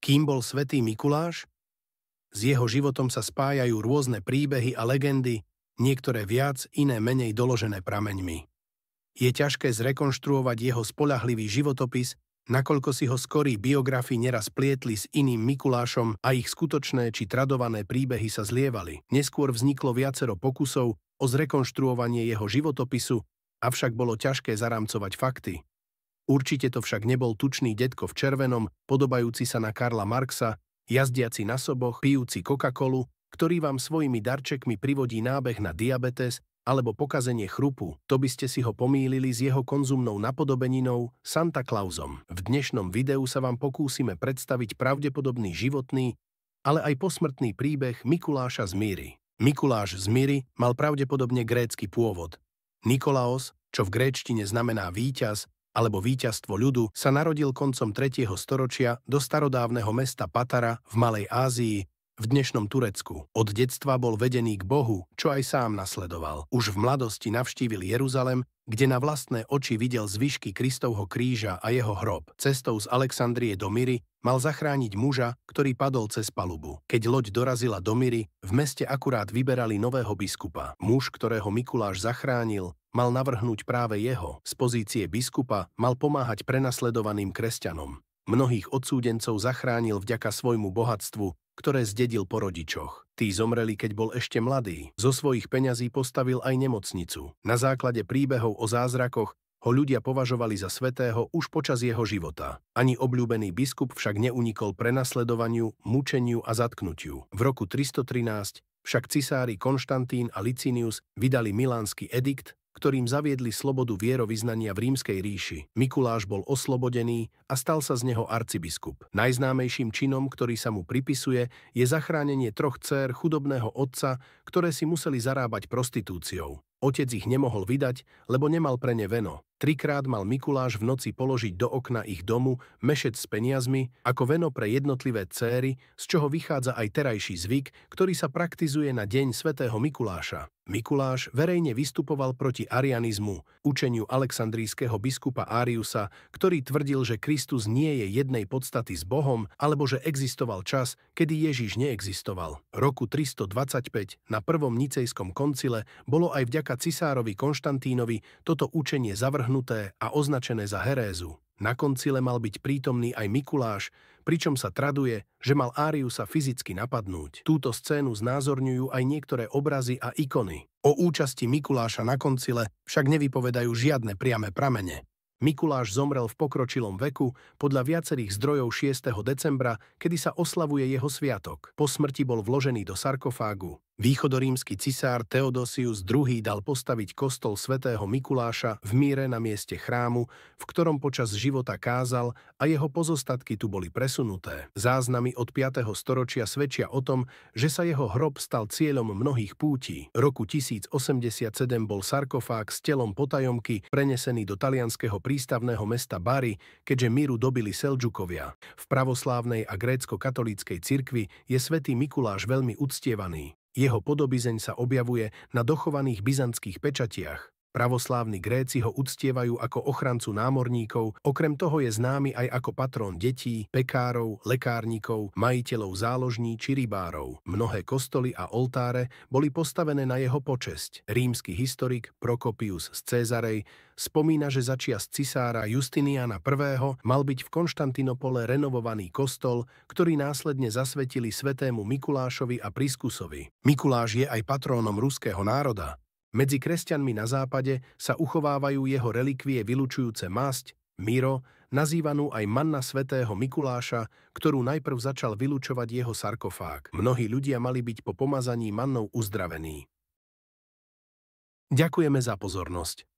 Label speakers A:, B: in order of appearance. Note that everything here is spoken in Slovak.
A: Kým bol svätý Mikuláš? S jeho životom sa spájajú rôzne príbehy a legendy, niektoré viac, iné menej doložené prameňmi. Je ťažké zrekonštruovať jeho spoľahlivý životopis, nakoľko si ho skorí biografii neraz plietli s iným Mikulášom a ich skutočné či tradované príbehy sa zlievali. Neskôr vzniklo viacero pokusov o zrekonštruovanie jeho životopisu, avšak bolo ťažké zaramcovať fakty. Určite to však nebol tučný detko v červenom, podobajúci sa na Karla Marxa, jazdiaci na soboch, pijúci Coca-Colu, ktorý vám svojimi darčekmi privodí nábeh na diabetes alebo pokazenie chrupu. To by ste si ho pomýlili s jeho konzumnou napodobeninou Santa Clausom. V dnešnom videu sa vám pokúsime predstaviť pravdepodobný životný, ale aj posmrtný príbeh Mikuláša z Myry. Mikuláš z Myry mal pravdepodobne grécky pôvod. Nikolaos, čo v gréčtine znamená víťaz, alebo víťazstvo ľudu, sa narodil koncom 3. storočia do starodávneho mesta Patara v Malej Ázii, v dnešnom Turecku. Od detstva bol vedený k Bohu, čo aj sám nasledoval. Už v mladosti navštívil Jeruzalem, kde na vlastné oči videl zvyšky Kristovho kríža a jeho hrob. Cestou z Alexandrie do Myry mal zachrániť muža, ktorý padol cez palubu. Keď loď dorazila do Myry, v meste akurát vyberali nového biskupa. Muž, ktorého Mikuláš zachránil, mal navrhnúť práve jeho. Z pozície biskupa mal pomáhať prenasledovaným kresťanom. Mnohých odsúdencov zachránil vďaka svojmu bohatstvu, ktoré zdedil po rodičoch. Tí zomreli, keď bol ešte mladý. Zo svojich peňazí postavil aj nemocnicu. Na základe príbehov o zázrakoch ho ľudia považovali za svätého už počas jeho života. Ani obľúbený biskup však neunikol prenasledovaniu, mučeniu a zatknutiu. V roku 313 však cisári Konštantín a Licinius vydali milánsky edikt, ktorým zaviedli slobodu vierovyznania v Rímskej ríši. Mikuláš bol oslobodený a stal sa z neho arcibiskup. Najznámejším činom, ktorý sa mu pripisuje, je zachránenie 3 dcér chudobného otca, ktoré si museli zarábať prostitúciou. Otec ich nemohol vydať, lebo nemal pre ne veno. 3-krát mal Mikuláš v noci položiť do okna ich domu mešec s peniazmi ako veno pre jednotlivé céry, z čoho vychádza aj terajší zvyk, ktorý sa praktizuje na deň svätého Mikuláša. Mikuláš verejne vystupoval proti arianizmu, učeniu alexandrijského biskupa Ariusa, ktorý tvrdil, že Kristus nie je jednej podstaty s Bohom, alebo že existoval čas, kedy Ježiš neexistoval. Roku 325 na prvom nicejskom koncile bolo aj vďaka cisárovi Konštantínovi toto učenie zavrhnuté a označené za herézu. Na koncile mal byť prítomný aj Mikuláš, pričom sa traduje, že mal Áriusa fyzicky napadnúť. Túto scénu znázorňujú aj niektoré obrazy a ikony. O účasti Mikuláša na koncile však nevypovedajú žiadne priame pramene. Mikuláš zomrel v pokročilom veku podľa viacerých zdrojov 6. decembra, kedy sa oslavuje jeho sviatok. Po smrti bol vložený do sarkofágu. Východorímsky cisár Theodosius II dal postaviť kostol svätého Mikuláša v Myre na mieste chrámu, v ktorom počas života kázal, a jeho pozostatky tu boli presunuté. Záznamy od 5. storočia svedčia o tom, že sa jeho hrob stal cieľom mnohých pútí. Roku 1087 bol sarkofág s telom potajomky prenesený do talianskeho prístavného mesta Bari, keďže Myru dobili Seldžukovia. V pravoslávnej a grécko-katolíckej cirkvi je svätý Mikuláš veľmi uctievaný. Jeho podobizeň sa objavuje na dochovaných byzantských pečatiach. Pravoslávni Gréci ho uctievajú ako ochrancu námorníkov, okrem toho je známy aj ako patrón detí, pekárov, lekárnikov, majiteľov záložní či rybárov. Mnohé kostoly a oltáre boli postavené na jeho počesť. Rímsky historik Prokopius z Cézarej spomína, že začias cisára Justiniana I. mal byť v Konštantinopole renovovaný kostol, ktorý následne zasvetili svätému Mikulášovi a Priskusovi. Mikuláš je aj patrónom ruského národa. Medzi kresťanmi na západe sa uchovávajú jeho relikvie vylučujúce masť, miro, nazývanú aj manna svätého Mikuláša, ktorú najprv začal vylučovať jeho sarkofág. Mnohí ľudia mali byť po pomazaní mannou uzdravení. Ďakujeme za pozornosť.